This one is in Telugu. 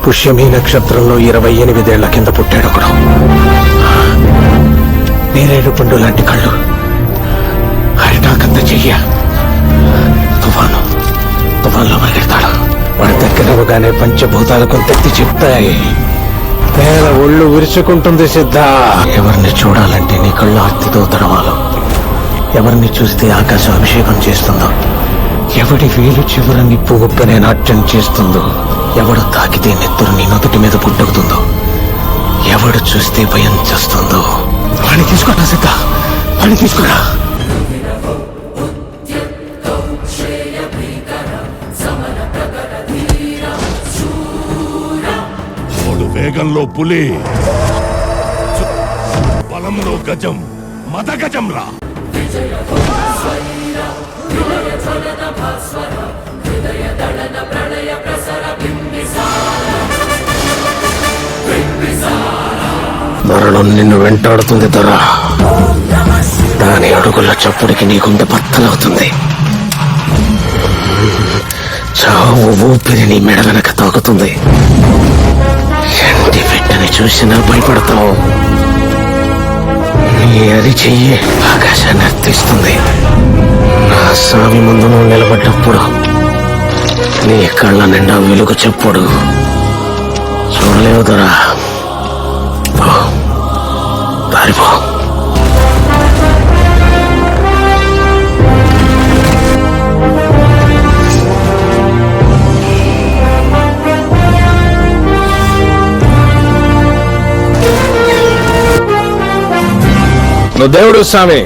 పుష్యమి నక్షత్రంలో 28 ఏళ్ల కింద పుట్టాడు ఒకడు. నేరేడు పండు లాంటి కళ్ళు, హరిటాకంత చెయ్య, తుఫాన్లో పరిగెడతాడు. వాడి దగ్గరవగానే పంచభూతాలకు తెత్తి చెప్తాయి. నేల ఒళ్ళు విరుచుకుంటుంది సిద్ధ. ఎవరిని చూడాలంటే నీ కళ్ళు ఆర్తితో తడవాలు. ఎవరిని చూస్తే ఆకాశం అభిషేకం చేస్తుందో, ఎవడి వేలు చివర నిప్పు ఉప్పనే నాట్యం చేస్తుందో, ఎవడు తాకితే నెత్తురు నీ నొదుటి మీద పుట్టుకుతుందో, ఎవడు చూస్తే భయం చేస్తుందో వాడిని తీసుకురా సిద్ధ, వాడిని తీసుకురా. వేగంలో పులి, బలంలో గజం, మద గజంరా. మరణం నిన్ను వెంటాడుతుంది దొరా. దాని అడుగుల చప్పుడికి నీ గుండె బద్దలవుతుంది. చావు ఊపిరి నీ మెడ వెనక తాకుతుంది. ఎండి బిడ్డని చూసినా భయపడతావు. నీ అరి చెయ్యి ఆకాశాన్ని అర్థిస్తుంది. నా సామి ముందు నువ్వు నిలబడ్డప్పుడు నీ కళ్ళ నిండా వెలుగు చెప్పుడు చూడలేవు దొరా. దారిపో. నువ్వు దేవుడు స్వామి.